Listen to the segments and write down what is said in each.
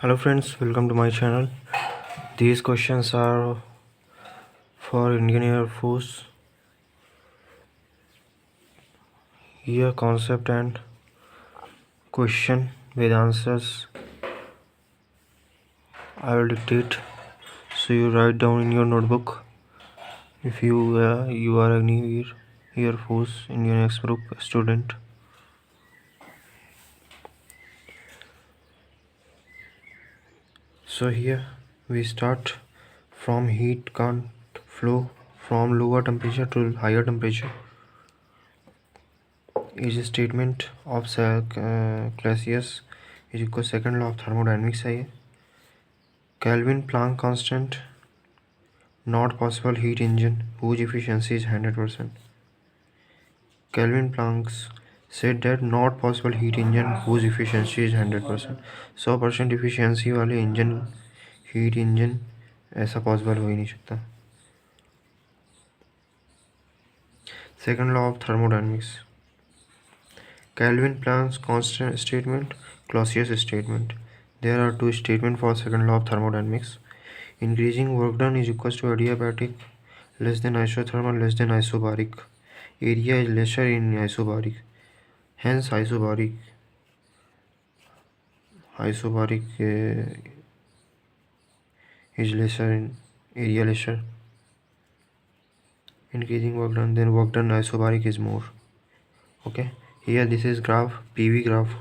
Hello friends, welcome to my channel. These questions are for Indian Air Force. Here concept and question with answers I will dictate, so you write down in your notebook. If you are a new Air Force Indian X group student. So here we start from heat can't flow from lower temperature to higher temperature. Is a statement of Clausius is equal to second law of thermodynamics है ये. Kelvin Planck constant, not possible heat engine whose efficiency is 100%. Kelvin Planck said that not possible heat engine whose efficiency is 100%. 100% efficiency वाले engine heat engine ऐसा possible हो ही नहीं सकता. Second law of thermodynamics. Kelvin Planck's constant statement, Clausius statement. There are two statements for second law of thermodynamics. Increasing work done is equals to adiabatic less than isothermal less than isobaric. Area is lesser in isobaric. Hence isobaric is lesser in area lesser. Increasing work done, then work done isobaric is more. Okay, here this is graph, PV graph.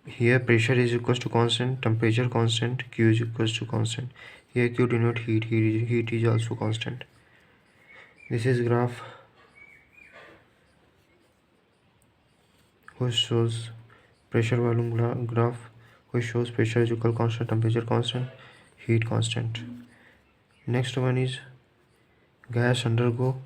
Here pressure is equals to constant, temperature constant, Q is equals to constant. Here Q denote heat, heat is also constant. This is graph which shows pressure volume graph, which shows pressure is equal constant, temperature constant, heat constant. Next one is gas undergoes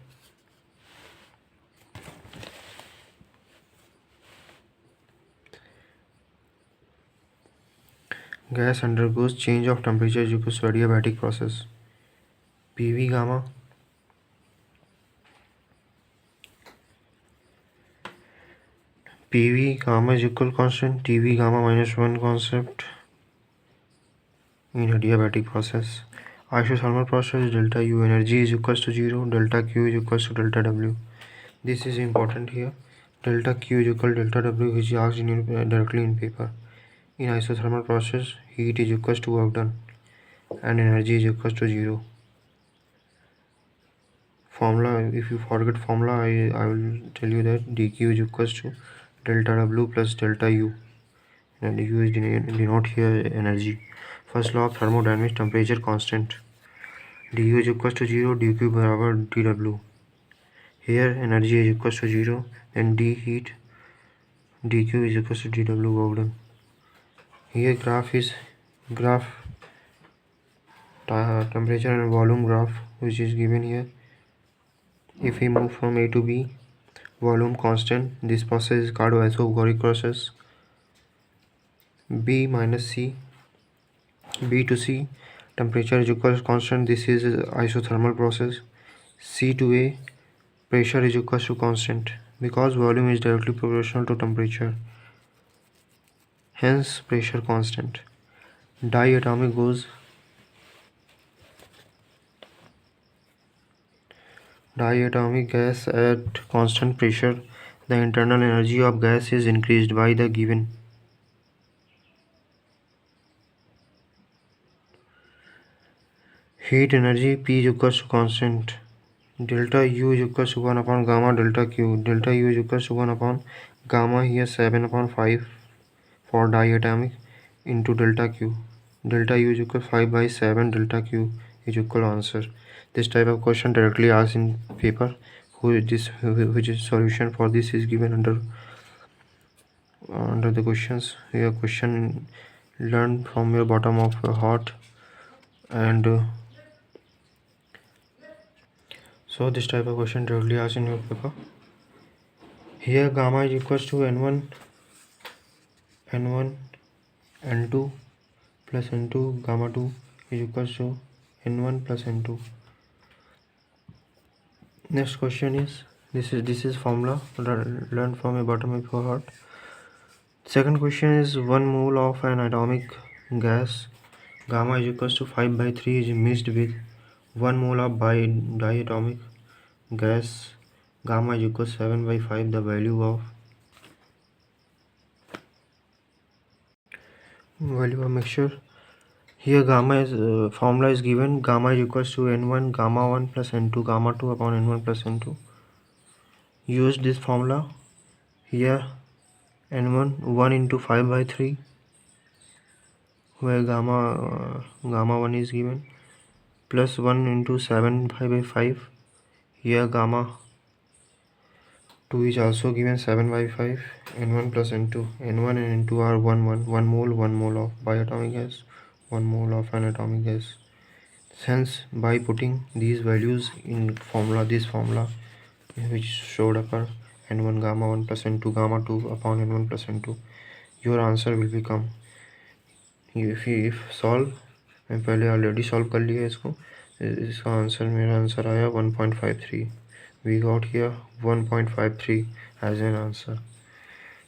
change of temperature is equal to adiabatic process. PV gamma is equal constant, TV gamma minus 1 concept in adiabatic process. Isothermal process, delta U energy is equals to 0, delta Q is equals to delta W. This is important here. Delta Q is equal to delta W, which is asked directly in paper. In isothermal process, heat is equals to work done and energy is equals to 0. Formula, if you forget formula, I will tell you that dq is equals to delta W plus delta U, and U is denote here energy. First law of thermodynamics, temperature constant. du is equals to 0, dq बराबर dw. Here energy is equals to 0, then d heat, dq is equals to dw work done. Here graph temperature and volume graph, which is given here. If we move from A to B, volume constant, this process is called isobaric process. B to C, temperature is equal to constant, this is isothermal process. C to A, pressure is equal to constant because volume is directly proportional to temperature, hence pressure constant. Diatomic gas at constant pressure, the internal energy of gas is increased by the given heat energy. P is equals to constant. Delta U is equals to 1 upon gamma delta Q. Delta U is equals to 1 upon gamma, here 7 upon 5 for diatomic, into delta Q. Delta U is equal to 5 by 7 delta Q is equal to answer. This type of question directly asked in paper, which is solution for this is given under the questions. Here question learned from your bottom of your heart, and so this type of question directly asked in your paper. Here gamma is equals to n1 n2 plus n2, gamma 2 is equals to n1 plus n2. Next question is this is formula learned from a bottom of your heart. Second question is 1 mole of an atomic gas, gamma is equals to 5 by 3 is mixed with 1 mole of diatomic gas. Gamma is equals 7 by 5. The value of mixture. Here gamma is formula is given. Gamma is equals to n1 gamma 1 plus n2 gamma 2 upon n1 plus n2. Use this formula. Here n1 1 into 5 by 3, where gamma 1 is given, plus 1 into 7 by 5. Here gamma 2 is also given 7 by 5. n1 plus n2. n1 and n2 are 1 mole of biatomic gas, 1 mole of anatomic gas. Hence, by putting these values in this formula which showed upper, n1 gamma 1 plus n2 gamma 2 upon n1 plus n2, your answer will become, if solve, मैं पहले already solve कर लिया इसका answer, मेरा answer आया 1.53. We got here 1.53 as an answer.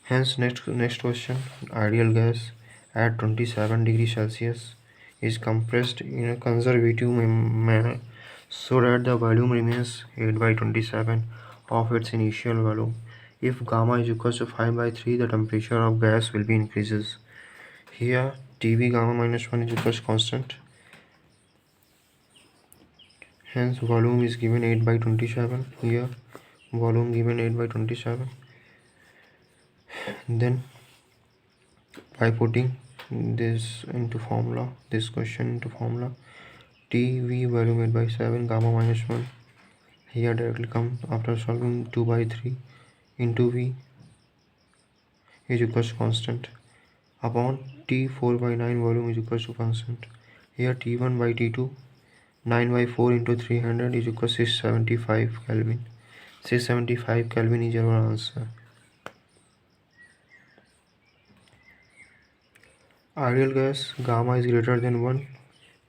Hence, next question. Ideal gas at 27 degrees Celsius is compressed in a conservative manner so that the volume remains 8 by 27 of its initial volume. If gamma is equal to 5 by 3, the temperature of gas will be increases. Here Tv gamma minus 1 is equals constant. Hence volume is given 8 by 27. Here volume given 8 by 27. Then by putting this question into formula, Tv volume 8 by 7 gamma minus 1 here directly come after solving 2 by 3 into V is equals to constant upon T 4 by 9 volume is equals to constant. Here T1 by T2 9 by 4 into 300 is equals to 675 Kelvin. 675 Kelvin is your answer. Ideal gas, gamma is greater than 1.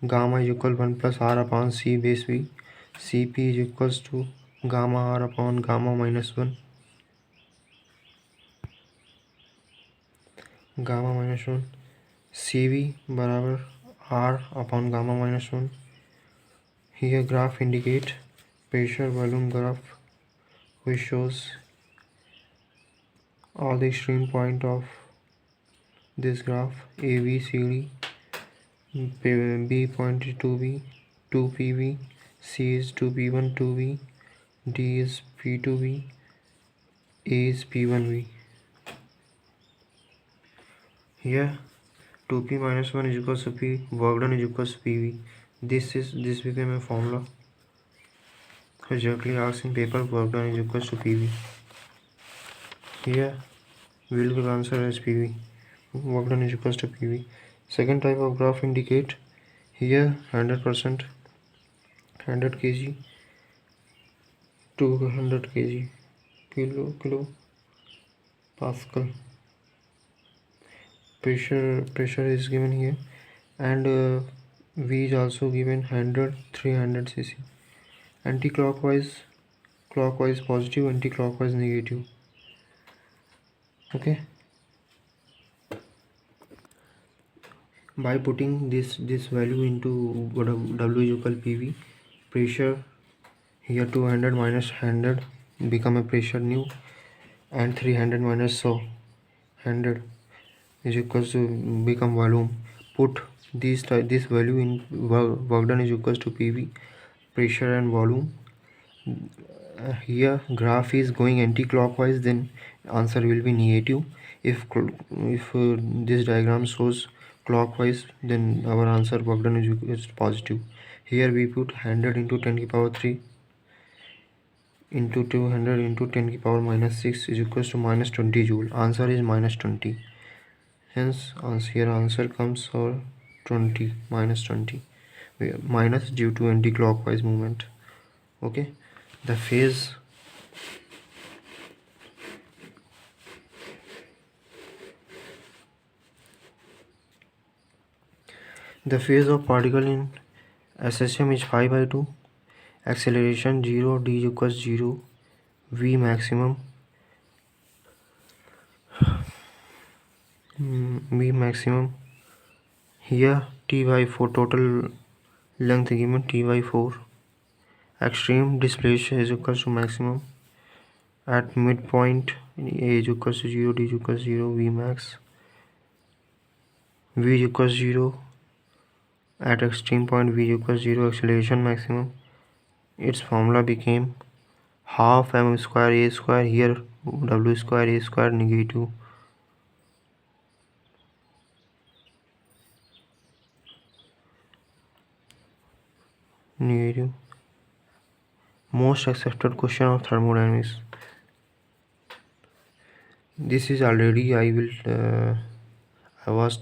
Gamma is equal 1 plus R upon C base V. Cp is equals to gamma R upon gamma minus 1. Gamma minus 1. Cv बराबर R upon gamma minus 1. Here graph indicate pressure volume graph which shows all the extreme point of this graph. A, B, C, D. B point is 2B, 2PV, C is 2P1, 2V, D is P2V, A is P1V. Here 2P minus 1 is equals to P, work done is equals to PV. This became a formula. Exactly asked in paper, work done is equals to PV. Here we will give answer as PV. Work done is equals to PV. Second type of graph indicate here 100%, 100 kg, 200 kg, kilo Pascal. Pressure is given here, and V is also given 100, 300 cc. Anti-clockwise, clockwise positive, anti-clockwise negative. Okay. By putting this value into W is equal PV, pressure here 200 minus 100 become a pressure new, and 300 minus 100 is equals to become volume. Put this value in work done is equals to PV, pressure and volume. Here graph is going anti-clockwise, then answer will be negative. If this diagram shows clockwise, then our answer work done is positive. Here we put 100 into 10 to the power 3 into 200 into 10 to the power minus 6 is equals to minus 20 joule. Answer is minus 20. Hence here answer comes for 20, minus 20, minus due to anti-clockwise movement. Okay. The phase of particle in SSM is 5 by 2. Acceleration 0, d equals 0, v maximum Here T by 4 total length given T by 4. Extreme displacement is equal to maximum at midpoint A is equal to 0, D is equal to 0, V max, V is equal to 0, at extreme point V is equal to 0, acceleration maximum. Its formula became half m square A square, here W square A square negative. Most accepted question of thermodynamics. This is already I was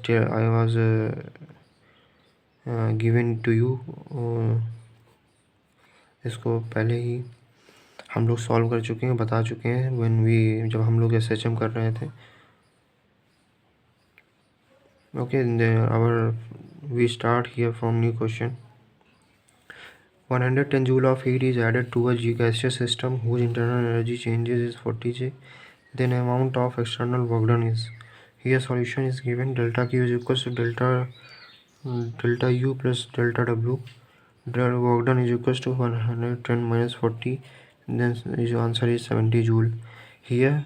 given to you. इसको पहले ही हम लोग solve कर चुके हैं, बता चुके हैं जब हम लोग SHM कर रहे थे. Okay, we start here from new question. 110 joule of heat is added to a gaseous system whose internal energy changes is 40 J. Then amount of external work done is. Here solution is given. Delta Q is equal to delta U plus delta W. Delta work done is equal to 110 minus 40. Then the answer is 70 joule. Here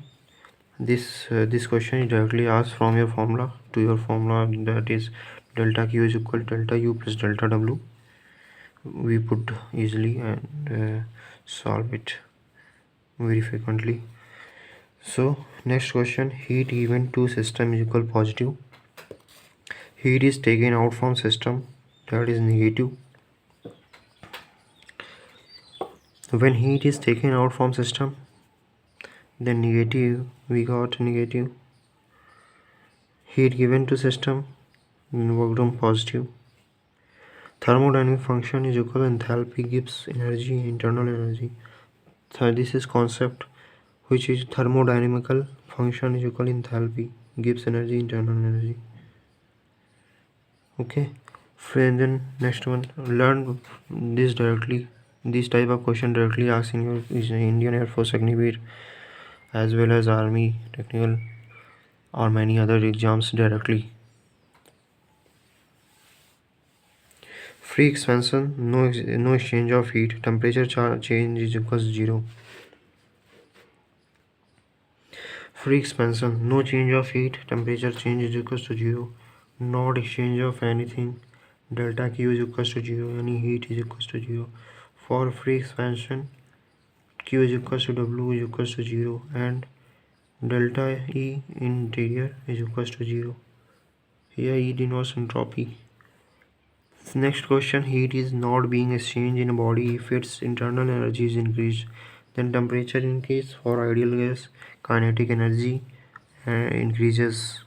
this question is directly asked from your formula to your formula, that is delta Q is equal to delta U plus delta W. We put easily and solve it very frequently. So next question, heat given to system is equal positive. Heat is taken out from system, that is negative. When heat is taken out from system, then negative, we got negative. Heat given to system, work done positive. Thermodynamic function is equal to enthalpy gives energy, internal energy. So this is concept which is thermodynamical function is equal to enthalpy gives energy, internal energy. Okay, friend, then next one, learn this directly. This type of question directly asked in your Indian Air Force Agniveer as well as Army Technical or many other exams directly. Free expansion, no exchange of heat, temperature change is equals to 0. Free expansion, no change of heat, temperature change is equals to 0. Not exchange of anything, delta Q is equals to 0, any heat is equals to 0. For free expansion, Q is equals to W is equals to 0 and delta E interior is equals to 0. Here E denotes entropy. Next question, heat is not being exchanged in a body if its internal energy is increased. Then temperature increase. For ideal gas, kinetic energy increases.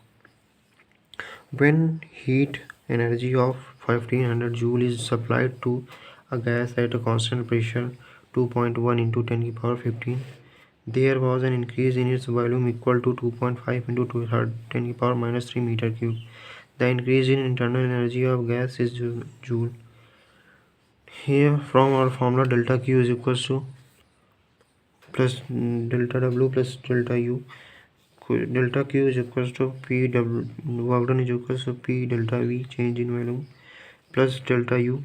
When heat energy of 1500 joule is supplied to a gas at a constant pressure 2.1 into 10 to the power 15, there was an increase in its volume equal to 2.5 into 10 to the power minus 3 meter cube. The increase in internal energy of gas is joule. Here from our formula, delta Q is equals to plus delta W plus delta U. Delta Q is equals to P W, work done is equals to P delta V, change in volume, plus delta U.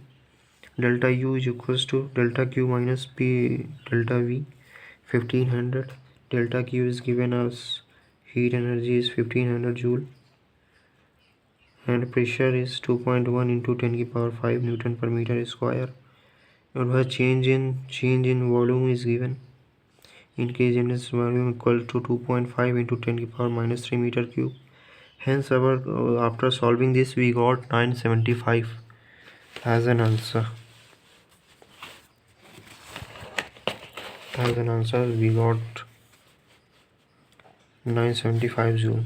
Delta U is equals to delta Q minus P delta V, 1500. Delta Q is given as heat energy is 1500 joule and pressure is 2.1 into 10 to the power 5 Newton per meter square. And where change in volume is given. Increase in its volume equal to 2.5 into 10 to the power minus 3 meter cube. Hence after solving this we got 975 as an answer. We got 975 joule.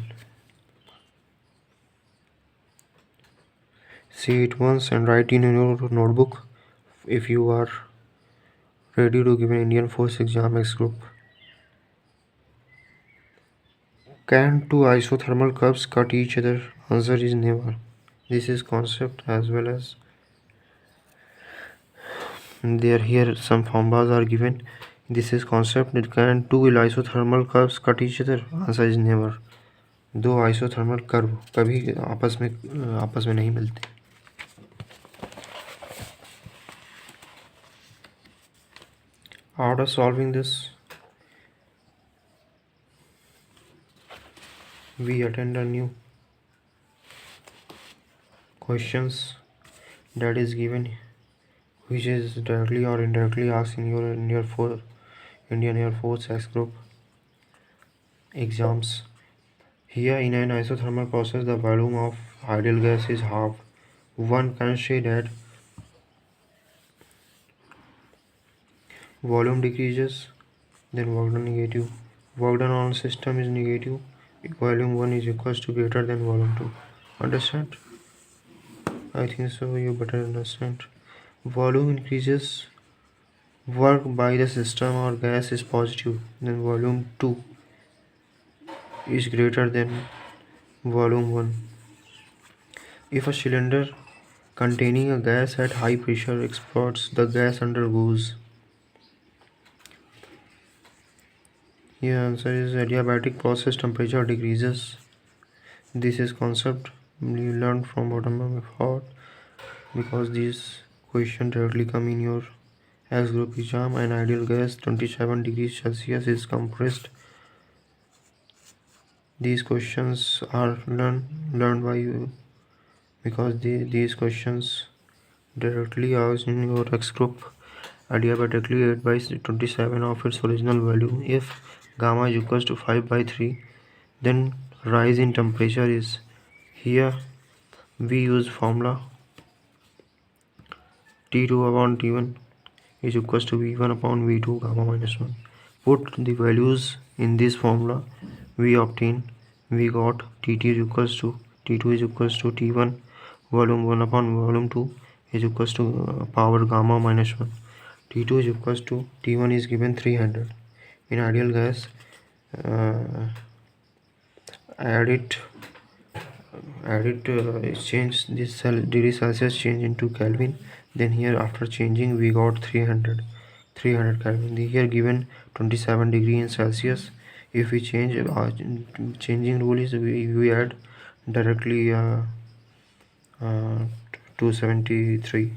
See it once and write in your notebook if you are ready to give an Indian Force exam X group. Can two isothermal curves cut each other? Answer is never. This is concept as well as here some formulas are given. This is concept. Can two isothermal curves cut each other? Answer is never. दो isothermal curve कभी आपस में नहीं मिलते. After solving this, we attend a new questions that is given, which is directly or indirectly asked in your Indian Air Force X group exams. Here, in an isothermal process, the volume of ideal gas is half. One can say that volume decreases, then work done negative. Work done on system is negative. Volume 1 is equals to greater than volume 2. Understand? I think so. You better understand. Volume increases, work by the system or gas is positive, then volume 2 is greater than volume 1. If a cylinder containing a gas at high pressure explodes, the gas undergoes. Here answer is adiabatic process temperature decreases. This is concept you learned from bottom of before, because these questions directly come in your X group exam. An ideal gas 27 degrees Celsius is compressed. These questions are learned by you, because these questions directly asked in your X group adiabatically 8 by 27 of its original value. If gamma is equals to 5 by 3, then rise in temperature is. Here we use formula T2 upon T1 is equals to V1 upon V2 gamma minus 1. Put the values in this formula, we got T2 is equals to T1 volume 1 upon volume 2 is equals to power gamma minus 1. T2 is equals to T1 is given 300. In ideal gas, add it change this degree Celsius change into Kelvin. Then here after changing we got 300 Kelvin. Here given 27 degree in Celsius. If we change changing rule is we add directly 273.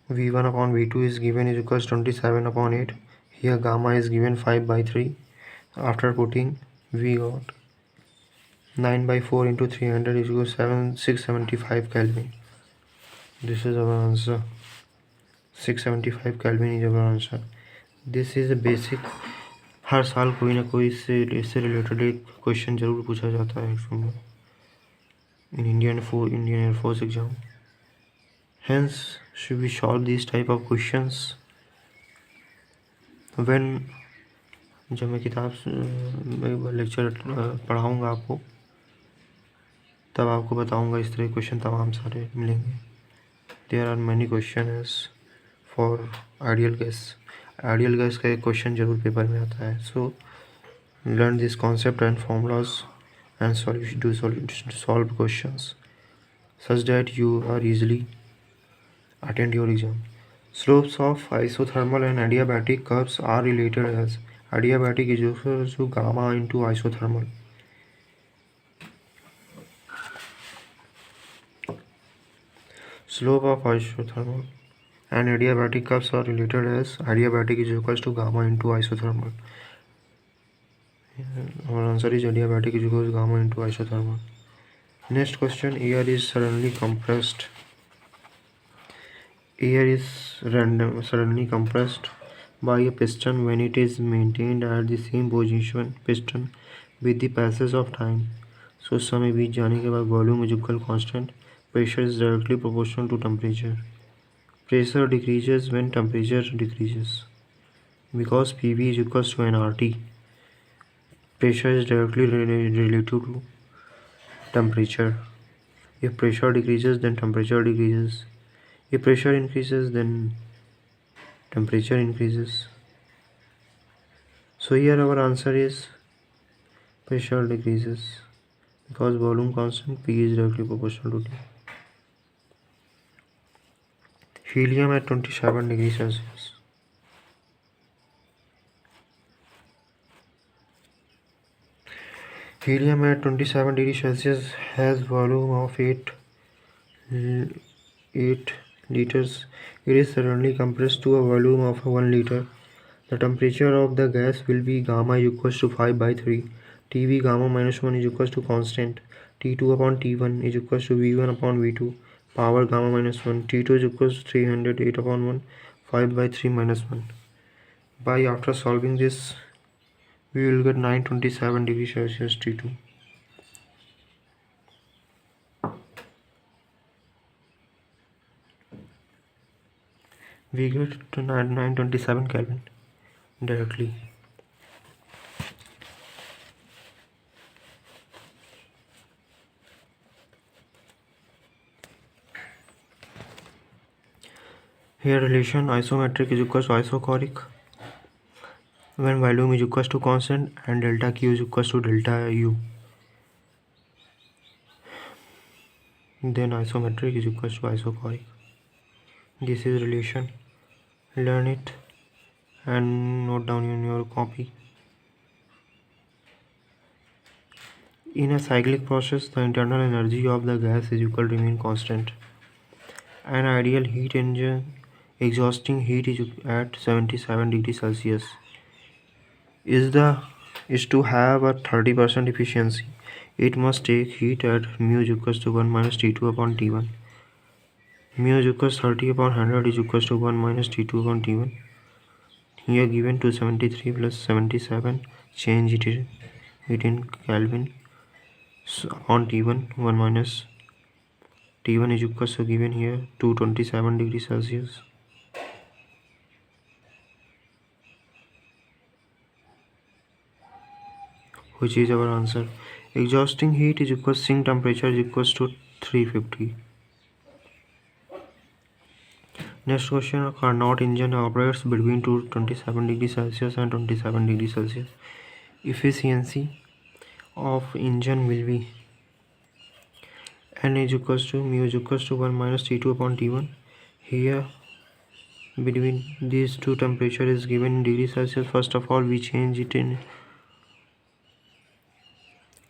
V1 upon V2 is given is equals 27 upon 8. Here gamma is given 5 by 3. After putting, we got 9 by 4 into 300 is equals 675 Kelvin. This is our answer. 675 Kelvin is our answer. This is a basic. हर साल कोई ना कोई इससे related एक question जरूर पूछा जाता है एग्जाम में, in Indian Air Force exam. Hence, should we solve these type of questions when जब मैं किताब लेक्चर पढ़ाऊँगा आपको, तब आपको बताऊँगा इस तरह क्वेश्चन तमाम सारे मिलेंगे. There are many questions for ideal gas. Ideal gas का एक क्वेश्चन जरूर पेपर में आता है. So learn this concept and formulas and solve questions such that you are easily attend your exam. Slopes of isothermal and adiabatic curves are related as adiabatic is equal to gamma into isothermal. Slope of isothermal and adiabatic curves are related as adiabatic is equals to gamma into isothermal. Our answer is adiabatic is equals to gamma into isothermal. Next question, air is suddenly compressed. Air is suddenly compressed by a piston when it is maintained at the same position piston with the passage of time. So समय बीत जाने के बाद volume is equal constant. Pressure is directly proportional to temperature. Pressure decreases when temperature decreases. Because PV is equals to nRT. Pressure is directly related to temperature. If pressure decreases, then temperature decreases. If pressure increases, then temperature increases. So here our answer is pressure decreases, because volume constant P is directly proportional to T. Helium at 27 degrees Celsius. Helium at 27 degrees Celsius has volume of 8 liters. It is suddenly compressed to a volume of 1 liter. The temperature of the gas will be gamma equals to 5 by 3. Tv gamma minus 1 is equals to constant. T2 upon T1 is equals to V1 upon V2. Power gamma minus 1. T2 is equals to 308 upon 1. 5 by 3 minus 1. By after solving this, we will get 927 degrees Celsius T2. We get to 927 Kelvin directly. Here relation isometric is equals to isochoric when volume is equals to constant and delta Q is equals to delta U. Then isometric is equals to isochoric. This is relation. Learn it and note down in your copy. In a cyclic process, the internal energy of the gas is equal to remain constant. An ideal heat engine exhausting heat is at 77 degrees Celsius is to have a 30% efficiency. It must take heat at mu is equals to 1 minus T2 upon T1. Mu is equals 30 upon 100 is equals to 1 minus T2 upon T1. Here given 273 plus 77, change it in Kelvin. So on T1, 1 minus T1 is equals to given here 227 degrees Celsius. Which is our answer. Exhausting heat is equals sink temperature is equals to 350. Next question, a Carnot engine operates between 27 degrees Celsius and 27 degrees Celsius. Efficiency of engine will be N is equals to mu is equals to 1 minus T2 upon T1. Here between these two temperature is given in degrees Celsius. First of all, we change it in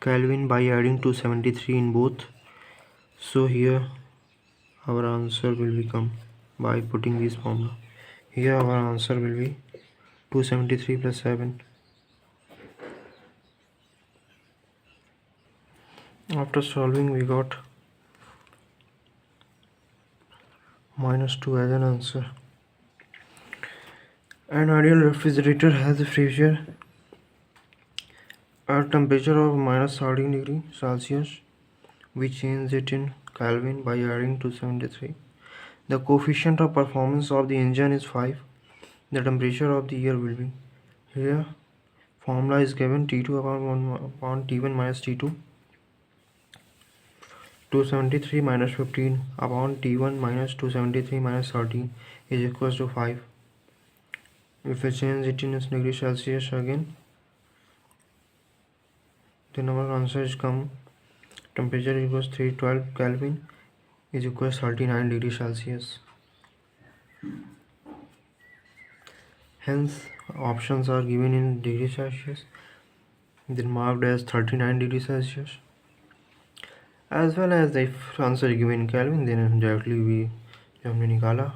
Kelvin by adding 273 in both. So here our answer will become by putting this formula. Here our answer will be 273 plus 7. After solving, we got minus 2 as an answer. An ideal refrigerator has a freezer at temperature of minus 13 degree Celsius. We change it in Kelvin by adding 273. The coefficient of performance of the engine is 5. The temperature of the air will be here. Formula is given T2 upon 1 upon T1 minus T2. 273 minus 15 upon T1 minus 273 minus 13 is equals to 5. If we change it in degree Celsius again, then our answer is come. Temperature equals 312 Kelvin is equals 39 degrees Celsius. Hence, options are given in degrees Celsius, then marked as 39 degrees Celsius. As well as if answer is given in Kelvin, then directly we हमने निकाला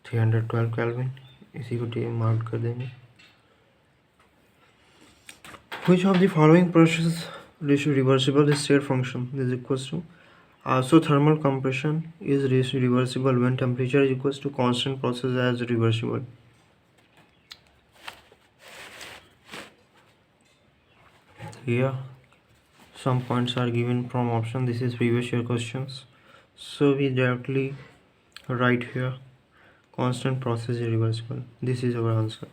312 Kelvin, इसी को mark कर देंगे. Which of the following process is reversible state function is equals to isothermal compression is reversible when temperature is equals to constant process as reversible. Here some points are given from option. This is previous year questions, so we directly write here constant process is reversible. This is our answer.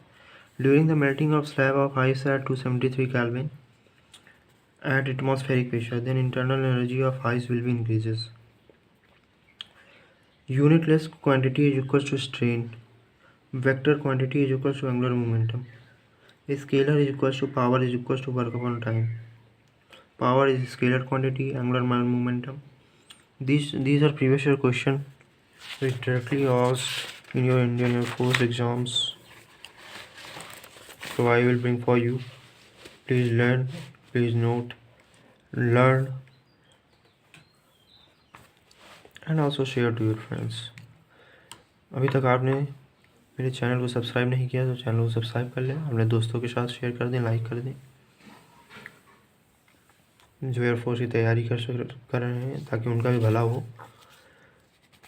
During the melting of slab of ice at 273 Kelvin at atmospheric pressure, then internal energy of ice will be increases. Unitless quantity is equals to strain. Vector quantity is equals to angular momentum. Scalar is equals to power is equals to work upon time. Power is scalar quantity, angular momentum. These are previous year question which directly asked in your Indian Air Force exams. So I will bring for you. Please learn, please note, learn and also share to your friends. अभी तक आपने मेरे channel को subscribe नहीं किया तो channel को subscribe कर लें, अपने दोस्तों के साथ शेयर कर दें, लाइक कर दें जो एयरफोर्स की तैयारी कर रहे हैं, ताकि उनका भी भला हो.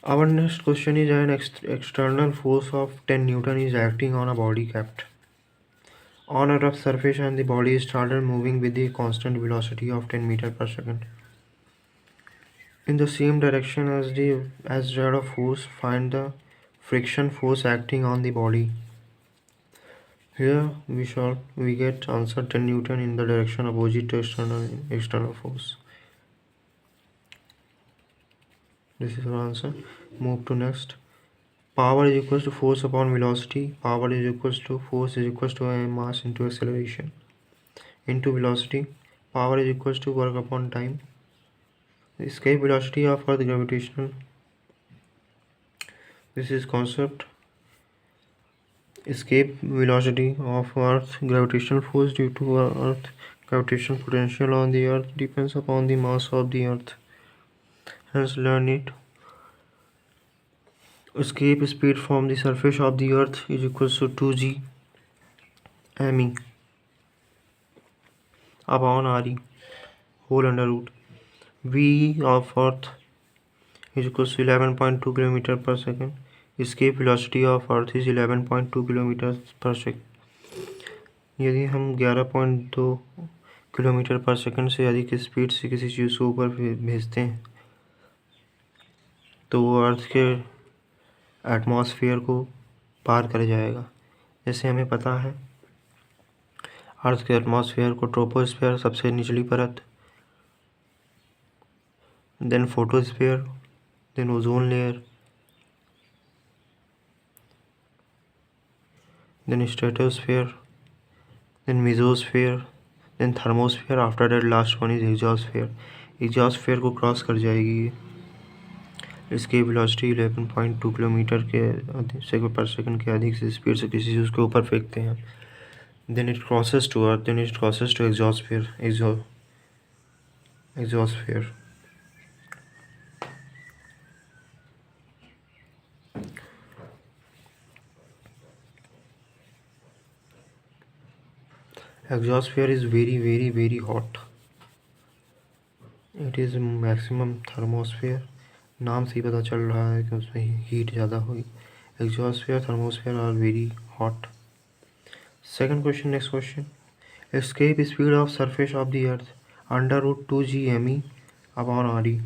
Our next question is an external force of 10 Newton is acting on a body kept on a rough surface and the body started moving with the constant velocity of 10 meter per second in the same direction as that of force. Find the friction force acting on the body. Here we get answer 10 Newton in the direction opposite to external force. This is our answer. Move to next. Power is equals to force upon velocity. Power is equals to force is equals to mass into acceleration into velocity. Power is equals to work upon time. Escape velocity of Earth gravitational. This is concept. Escape velocity of Earth gravitational force due to Earth gravitational potential on the Earth depends upon the mass of the Earth. Hence learn it. Escape speed from the surface of the Earth is equals to 2g me upon re whole under root. V of Earth is equals to 11.2 km per second. Escape velocity of Earth is 11.2 km per second. यदि हम 11.2 kilometre पर second से अधिक speed से किसी चीज़ को ऊपर भेजते हैं तो वो अर्थ के एटमॉस्फेयर को पार कर जाएगा. जैसे हमें पता है अर्थ के एटमॉस्फेयर को ट्रोपोस्फेयर सबसे निचली परत, then photosphere, then ozone layer, then stratosphere, then mesosphere, then thermosphere. After that last one is exosphere. Exosphere को क्रॉस कर जाएगी. इसकी वेलोसिटी 11.2 किलोमीटर के पर सेकंड के अधिक से स्पीड से किसी चीज़ के ऊपर फेंकते हैं. then it crosses to earth, then it crosses to exosphere. Exosphere. Exosphere is very hot. It is maximum thermosphere. नाम से ही पता चल रहा है कि उसमें हीट ज़्यादा हुई. Exosphere, thermosphere are very hot. Second question, next question. Escape speed of surface of the earth under root 2g me upon re.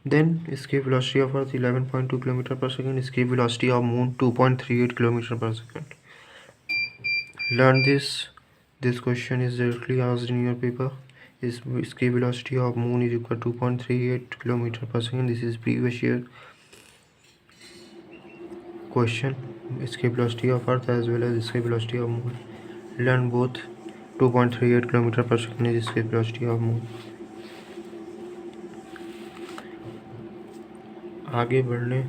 Then escape velocity of earth 11.2 km per second. Escape velocity of moon 2.38 km per second. Learn this. This question is directly asked in your paper. Escape velocity of moon is equal to 2.38 km per second. This is previous year question. Escape velocity of earth as well as escape velocity of moon. Learn both. 2.38 km per second is escape velocity of moon. आगे बढ़ने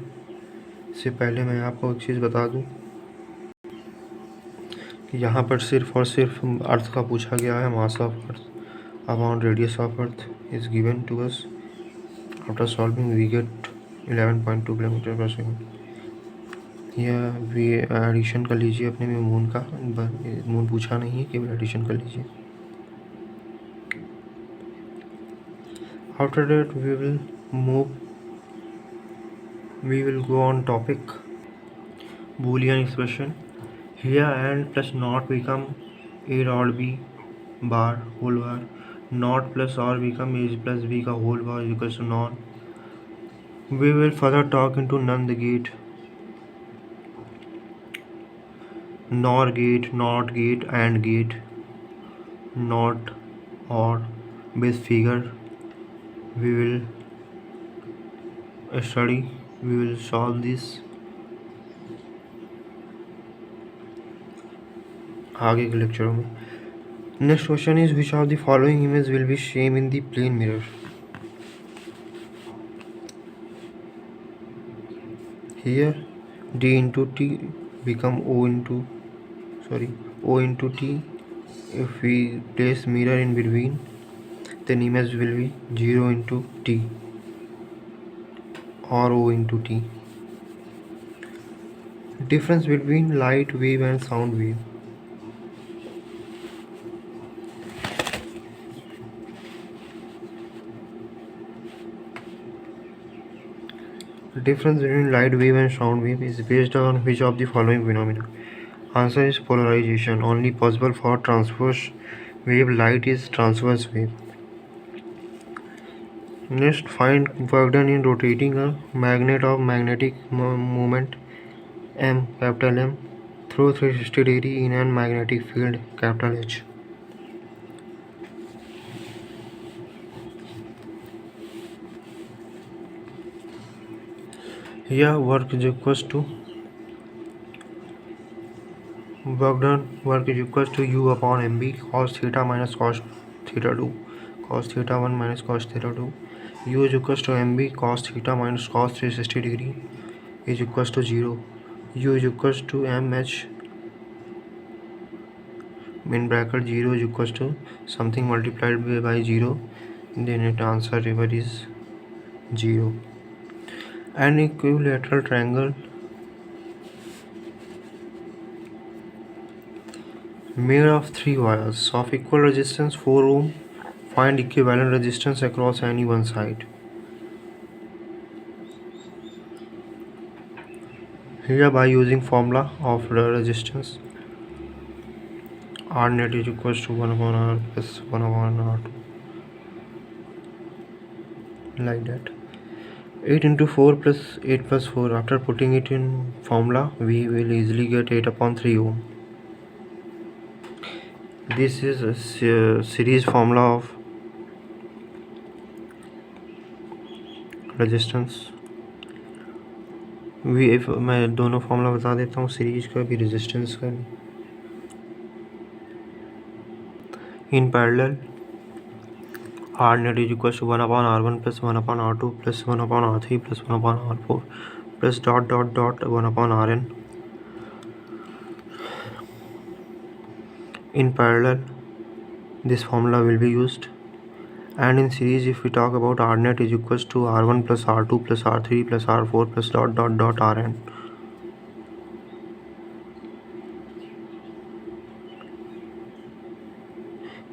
से पहले मैं आपको एक चीज़ बता दूं कि यहाँ पर सिर्फ और सिर्फ अर्थ का पूछा गया है. Mass of earth upon radius of earth is given to us. After solving we get 11.2 kilometre per second. यह वी एडिशन कर लीजिए अपने में मून का. मून पूछा नहीं है, केवल एडिशन कर लीजिए. After that we will go on topic Boolean expression. Here and plus not become a dot b bar whole bar. Not plus or become a plus b का whole bar is equals to non. We will further talk into none the gate, nor gate, not gate, and gate, not or base figure. We will study. We will solve this आगे के लेक्चरों में. Next question is which of the following image will be same in the plane mirror. Here d into t become o into t If we place mirror in between, then image will be 0 into t or O into t. Difference between light wave and sound wave. The difference between light wave and sound wave is based on which of the following phenomena. Answer is polarization, only possible for transverse wave. Light is transverse wave. Next, find work done in rotating a magnet of magnetic moment M, capital M, through 360 degree in a magnetic field, capital H. Here work is equals to work is equals to U upon MB cos theta minus cos theta 2, cos theta 1 minus cos theta 2. U is equals to MB cos theta minus cos 360 degree is equals to 0. U is equals to MH in bracket 0 is equals to something multiplied by 0, then its answer is 0. An equilateral triangle made of 3 wires of equal resistance 4 ohm. Find equivalent resistance across any one side. Here by using formula of the resistance, R net is equals to 1 upon R plus 1 upon R2, like that. 8 into 4 plus 8 plus 4. After putting it in formula, we will easily get 8 upon 3 ohm. This is a series formula of resistance. मैं दोनों formula बता देता हूँ, series का भी resistance का भी. In parallel, R net is equals to 1 upon R1 plus 1 upon R2 plus 1 upon R3 plus 1 upon R4 plus dot dot dot 1 upon Rn. In parallel, this formula will be used, and in series, if we talk about R net is equals to R1 plus R2 plus R3 plus R4 plus dot dot dot Rn.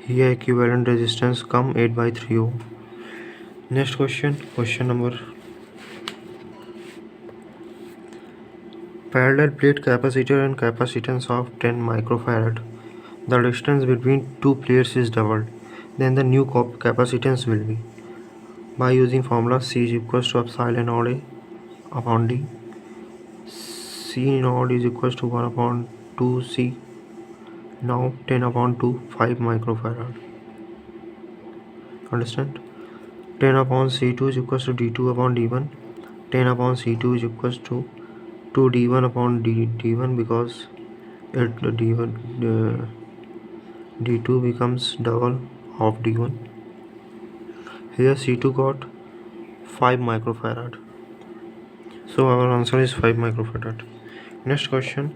Here equivalent resistance come 8 by 3 ohm. Next question number. Parallel plate capacitor and capacitance of 10 microfarad. The distance between two plates is doubled. Then the new capacitance will be, by using formula C is equals to epsilon naught A upon D. C naught is equals to 1 upon 2 C. Now 10 upon 2, 5 microfarad. Understand? 10 upon C2 is equals to D2 upon D1. 10 upon C2 is equals to 2 D1 upon D1, because it D2 becomes double of D1. Here C2 got 5 microfarad. So our answer is 5 microfarad. Next question.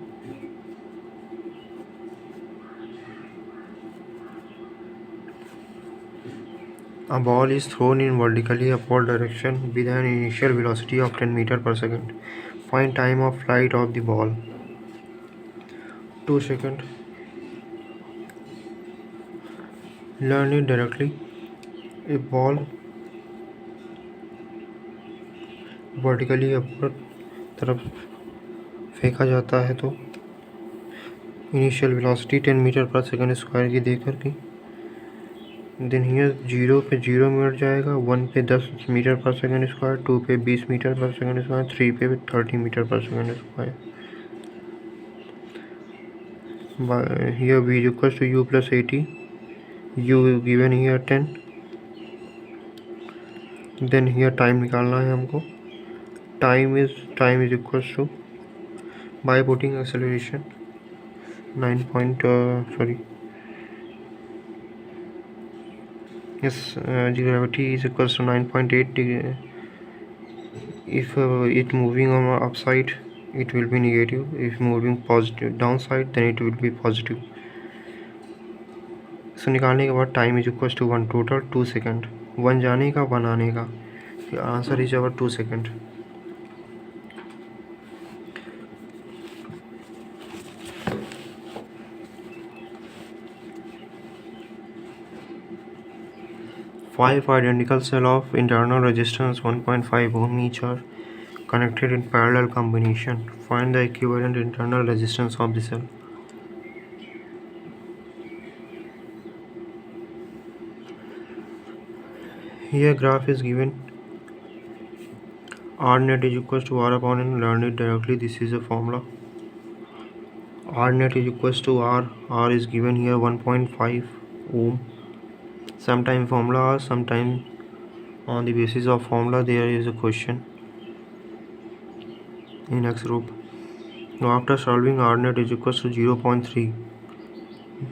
A ball is thrown in vertically upward direction with an initial velocity of 10 meters per second. Find time of flight of the ball. 2 seconds. Learn it directly. A ball vertically अपर तरफ फेंका जाता है तो initial velocity 10 metre per second square की देकर की. Then here 0 पे 0 मिनट जाएगा, 1 पे 10 मीटर पर सेकंड स्क्वायर, 2 पे 20 मीटर पर सेकंड स्क्वायर, 3 पे 30 metre per second square. Here v is equals to u plus 80. U given here 10. Then here time निकालना है हमको. Time is equals to, by putting acceleration 9 point gravity is equals to 9.8. If it moving on upside, it will be negative. If moving positive downside, then it will be positive. इसको निकालने के बाद time is equal to 1, total 2 second, 1 जाने का 1 आने का, answer is our 2 second. Five identical cells of internal resistance 1.5 ohm each are connected in parallel combination. Find the equivalent internal resistance of the cell. Here graph is given. R net is equal to R upon N. Learn it directly. This is a formula. R net is equal to R. R is given here 1.5 ohm. Sometime formula or sometime on the basis of formula there is a question in X group. Now after solving, R net is equal to 0.3.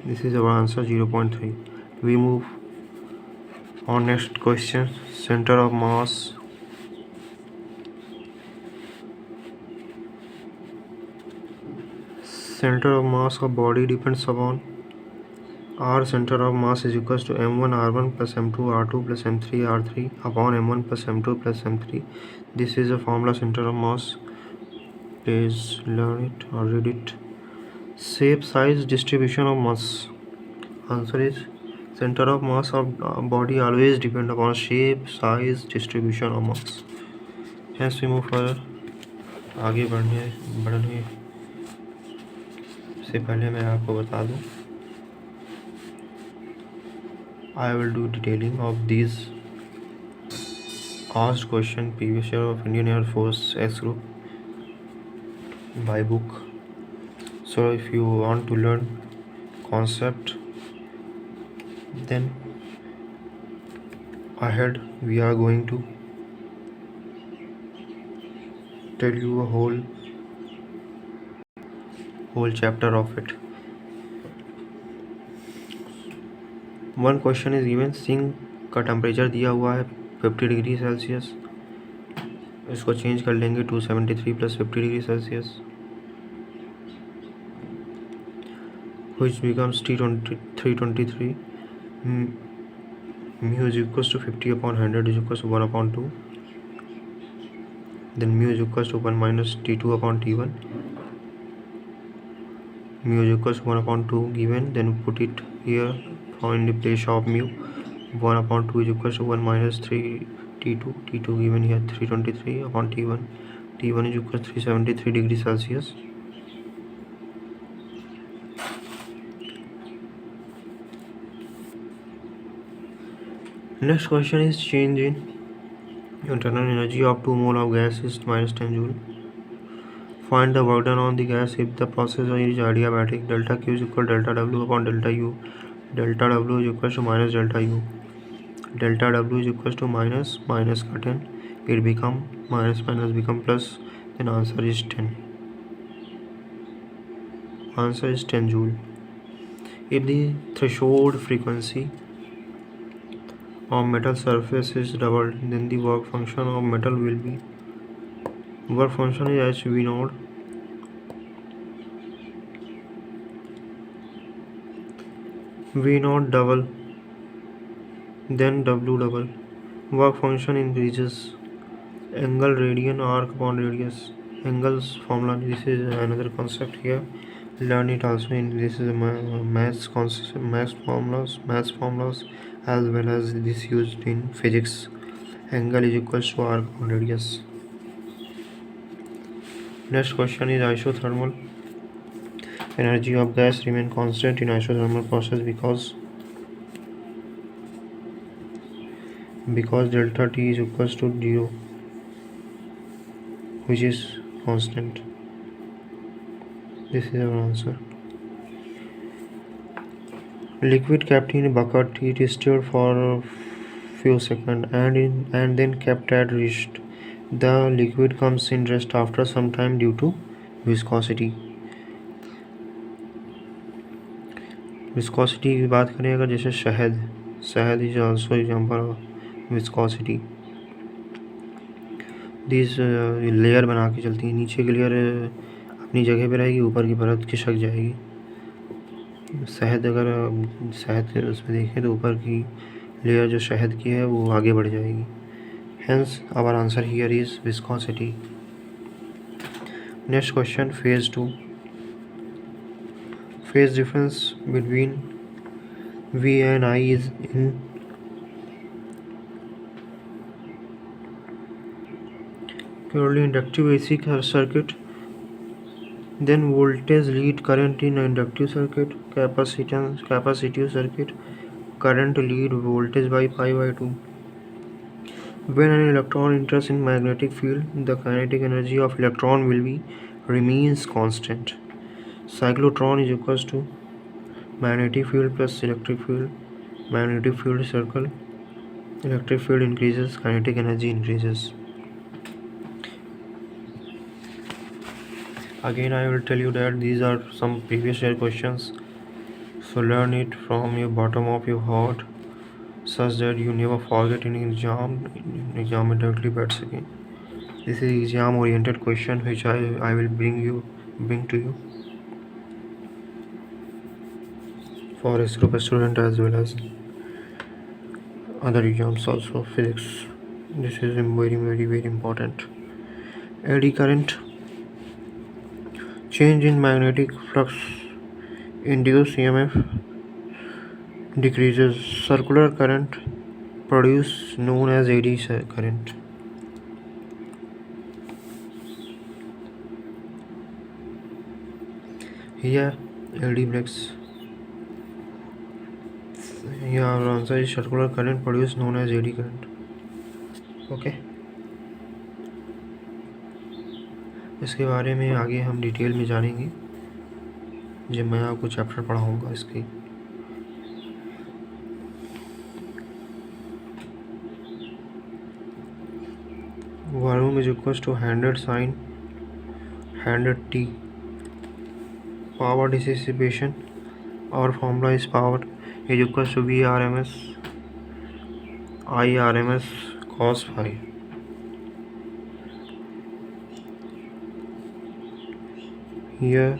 This is our answer, 0.3. We move on next question. Center of mass. Center of mass of body depends upon R. Center of mass is equal to m1 r1 plus m2 r2 plus m3 r3 upon m1 plus m2 plus m3. This is a formula center of mass. Please learn it or read it. Shape, size, distribution of mass. Answer is center of mass of body always depend upon shape, size, distribution of mass. Hence we move further. आगे बढ़ने से पहले मैं आपको बता दूं, I will do detailing of these asked question previous year of Indian Air Force X group by book. So if you want to learn concept, then ahead we are going to tell you a whole chapter of it. One question is given. Sink का temperature दिया हुआ है 50 degree Celsius, इसको change कर लेंगे 273 plus 50 degree Celsius, which becomes 323. Mu is equals to 50 upon 100 is equals to 1 upon 2. Then mu is equals to 1 minus T2 upon T1. Mu is equals to 1 upon 2 given. Then put it here in the place of mu. 1 upon 2 is equals to 1 minus 3 T2. T2 given here 323 upon T1. T1 is equals to 373 degrees Celsius. Next question is change in internal energy of 2 mole of gas is minus 10 joule. Find the work done on the gas if the process is adiabatic. Delta Q is equal to delta W upon delta U. Delta W is equal to minus delta U. Delta W is equal to minus का 10. It become minus become plus. Then answer is 10. Answer is 10 joule. If the threshold frequency of metal surface is doubled, then the work function of metal will be, work function is h v naught double, then w double. Work function increases. Angle radian arc upon radius. Angles formula, this is another concept here. Learn it also in this is maths concept, maths formulas as well as this used in physics. Angle is equals to arc upon radius. Next question is isothermal. Energy of gas remain constant in isothermal process because delta T is equals to 0, which is constant. This is our answer. Liquid kept in a bucket, it is stirred for a few seconds and then kept at rest. The liquid comes in rest after some time due to viscosity. Viscosity की बात करें अगर, जैसे शहद is also example of viscosity. This layer बना के चलती है, नीचे की लेयर अपनी जगह पे रहेगी, ऊपर की परत खिसक जाएगी. शहद, अगर शहद उसमें देखें तो ऊपर की लेयर जो शहद की है वो आगे बढ़ जाएगी। Hence our answer here is viscosity. Next question, phase 2। Phase difference between V and I is in purely inductive AC circuit. Then voltage lead current in inductive circuit, capacitive circuit, current lead voltage by pi by 2. When an electron enters in magnetic field, the kinetic energy of electron will be remains constant. Cyclotron is equals to magnetic field plus electric field. Magnetic field circle, electric field increases, kinetic energy increases. Again, I will tell you that these are some previous year questions, so learn it from your bottom of your heart such that you never forget in exam में directly बैठ सके. This is exam oriented question which I will bring to you for a group student as well as other exams also. Physics, this is very important. Eddy current, change in magnetic flux, induced EMF decreases, circular current produced known as eddy current. Here eddy breaks. Here our answer is circular current produced known as eddy current. Okay. इसके बारे में आगे हम detail में जानेंगे जब मैं आपको चैप्टर पढ़ाऊँगा इसकी. Volume is equals to 100 sin 100 t. Power dissipation, our formula is power is equals to Vrms Irms cos phi. Here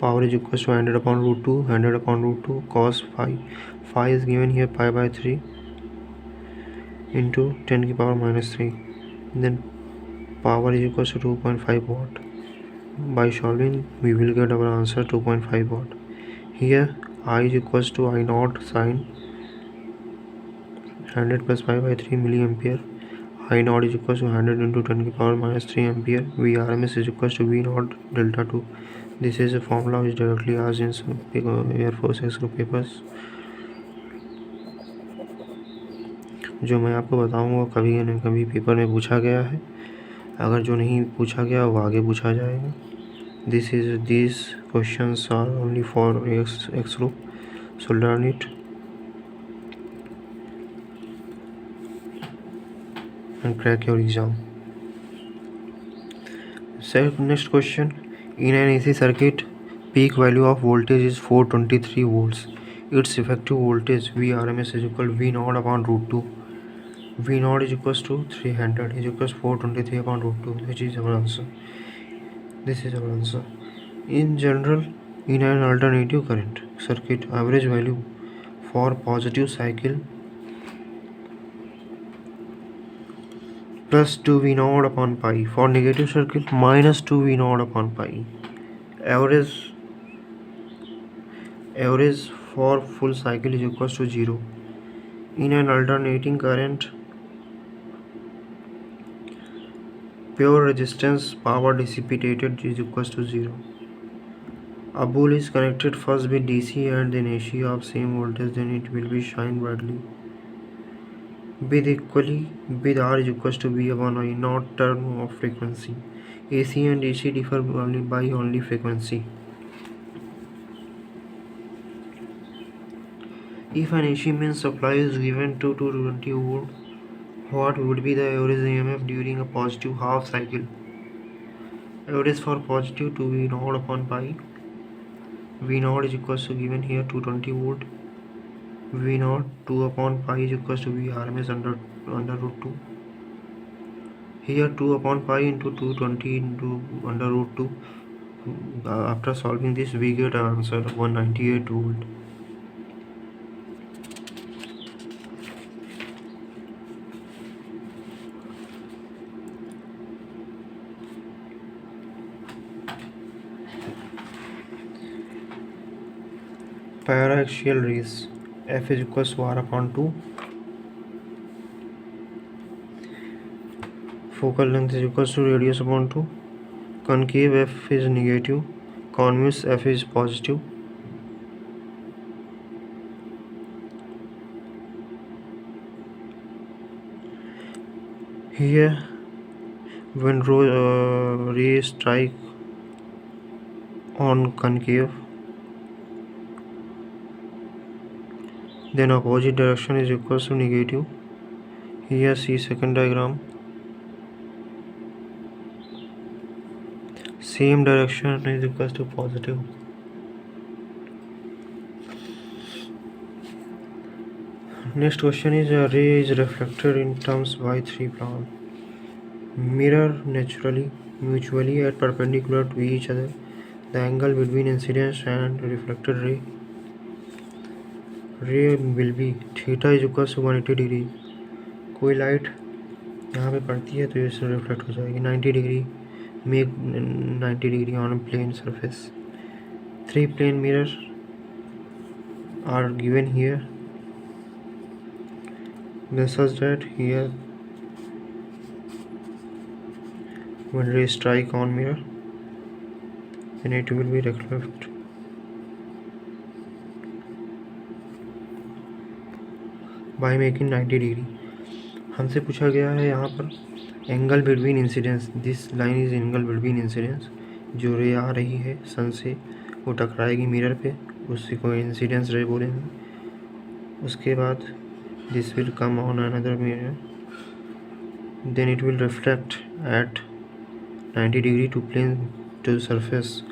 power is equals to 100 upon root 2, 100 upon root 2 cos phi. Phi is given here pi by 3 into 10 to the power minus 3. Then power is equals to 2.5 watt. By solving we will get our answer 2.5 watt. Here I is equals to I naught sin 100 plus pi by 3 milliampere. I naught is equals to 100 into 10 to the power minus 3 ampere. Vrms is equals to V naught delta 2. This is a formula which directly asked in some Airforce group papers. जो मैं आपको बताऊंगा कभी न कभी paper में पूछा गया है. अगर जो नहीं पूछा गया वो आगे पूछा जाएगा. These questions are only for X group, so learn it and crack your exam. Next question, in an AC circuit, peak value of voltage is 423 volts. Its effective voltage Vrms is equal to V naught upon root 2. V naught is equals to 300 is equals to 423 upon root 2, which is our answer. This is our answer. In general, in an alternative current circuit, average value for positive cycle plus 2 V naught upon pi, for negative circuit minus 2 V naught upon pi. Average for full cycle is equals to 0. In an alternating current, pure resistance power dissipated is equals to 0. A bulb is connected first with DC and then AC of same voltage, then it will be shine brightly. With R is equals to B upon I, not term of frequency. AC and DC differ only by frequency. If an AC main supply is given to 220 volt, what would be the average EMF during a positive half cycle? Average for positive 2 V naught upon pi. V naught is equals to given here 220 volt. V naught 2 upon pi is equals to Vrms under root 2. Here 2 upon pi into 220 into under root 2. After solving this, we get an answer 198 volt. Paraxial rays, F is equals to R upon 2. Focal length is equals to radius upon 2. Concave F is negative. Convex F is positive. Here, when rays strike on concave, then opposite direction is equals to negative. Here see second diagram. Same direction is equals to positive. Next question is a ray is reflected in terms by 3 plan. Mirror naturally, mutually at perpendicular to each other. The angle between incidence and reflected ray will be theta is equals to 180 degree. कोई light यहाँ पे पड़ती है तो ये reflect हो जाएगी 90 degree. Make 90 degree on a plane surface. 3 plane mirrors are given here. Then such that here when ray strike on mirror, then it will be reflect by making 90 degree. हमसे पूछा गया है यहाँ पर angle between incidence. This line is angle between incidence. जो रे आ रही है सन से वो टकराएगी मिरर पे, उसी को इंसिडेंस रे बोलेंगे. उसके बाद this will come on another mirror, then it will reflect at 90 degree to plane to the surface.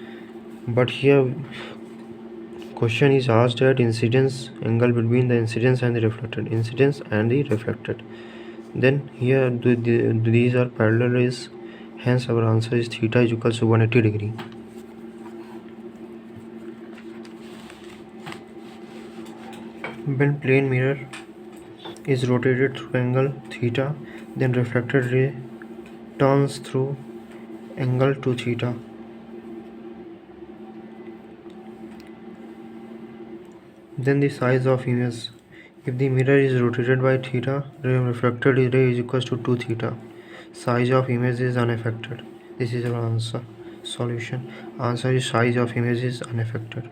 But here question is asked at incidence angle between the incidence and the reflected. Then here these are parallel rays, hence our answer is theta is equals to 180 degree. When plane mirror is rotated through angle theta, then reflected ray turns through angle to theta. Then the size of image. If the mirror is rotated by theta, reflected ray is equals to 2 theta. Size of image is unaffected. This is our answer. Solution. Answer is size of image is unaffected.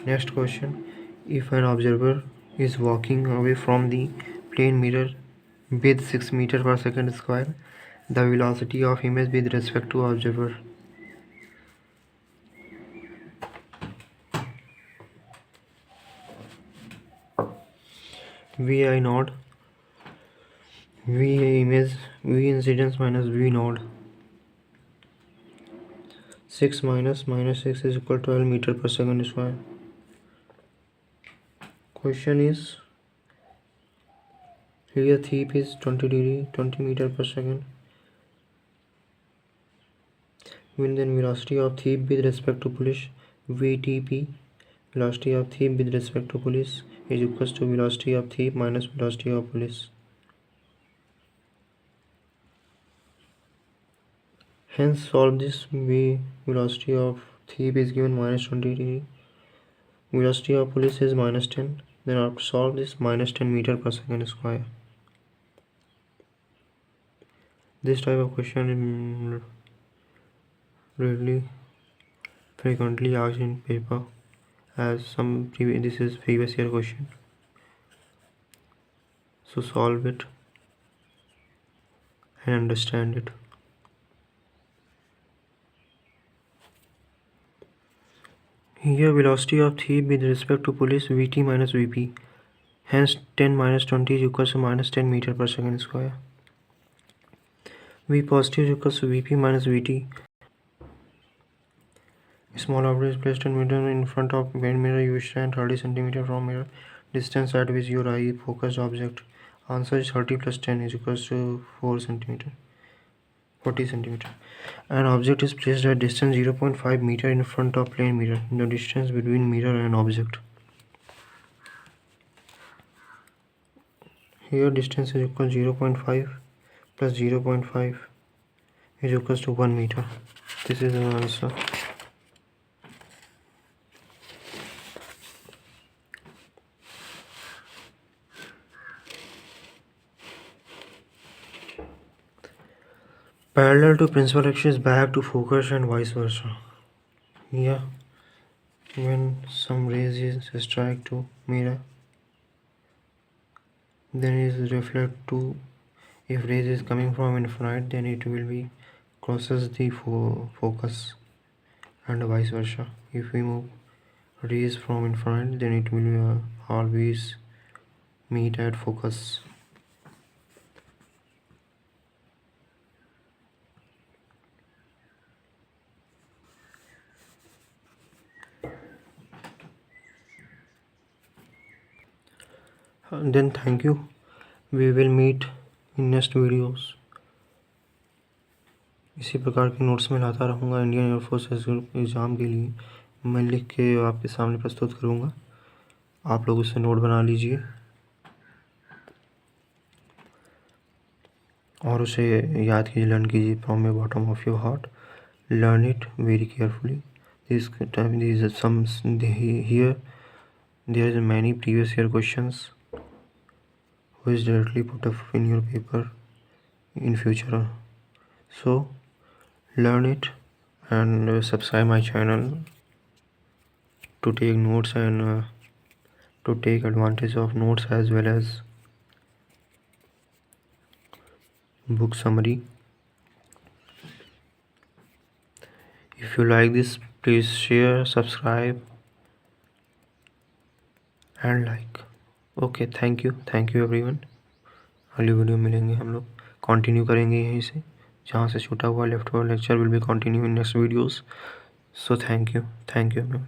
Next question. If an observer is walking away from the plane mirror with 6 meter per second square, the velocity of image with respect to observer. Vi node, V image, V incidence minus V node. 6 minus 6 is equal to 12 meter per second square. Question is, here theta is 20 degree, 20 meter per second. When then velocity of theta with respect to police, VTP, velocity of theta with respect to police is equals to velocity of theta minus velocity of police. Hence solve this. Velocity of theta is given minus 20 degree. Velocity of police is minus 10. Then after solve this, minus 10 meter per second square. This type of question really frequently asked in paper, as this is previous year question. So solve it and understand it. Here velocity of theta with respect to police Vt minus Vp. Hence 10 minus 20 is equals to minus 10 meter per second square. V positive is equals to Vp minus Vt. Small object is placed in middle in front of main mirror. You stand 30 cm from mirror. Distance at which your eye focused object. Answer is 30 plus 10 is equals to 4 cm. 40 centimeter. An object is placed at distance 0.5 meter in front of plane mirror. The distance between mirror and object. Here distance is equal to 0.5 plus 0.5 is equals to 1 meter. This is the answer. Parallel to principal axis back to focus and vice versa. Here, when some rays is strike to mirror, then it is reflect to. If rays is coming from infinite, then it will be crosses the focus, and vice versa. If we move rays from infinite, then it will always meet at focus. Then thank you. We will meet in next videos. इसी प्रकार के notes में लाता रहूँगा Indian air force exam के लिए। मैं लिख के आपके सामने प्रस्तुत करूँगा, आप लोग उससे नोट बना लीजिए और उसे याद कीजिए, लर्न कीजिए from the bottom of your heart. Learn it very carefully. This time there is some here. There is many previous year questions which is directly put up in your paper in future. So learn it and subscribe my channel to take notes and to take advantage of notes as well as book summary. If you like this, please share, subscribe and like. Okay, thank you everyone. अगली video मिलेंगे, हम लोग continue करेंगे यहीं से जहाँ से छूटा हुआ left over lecture will be continue in next videos. So thank you everyone.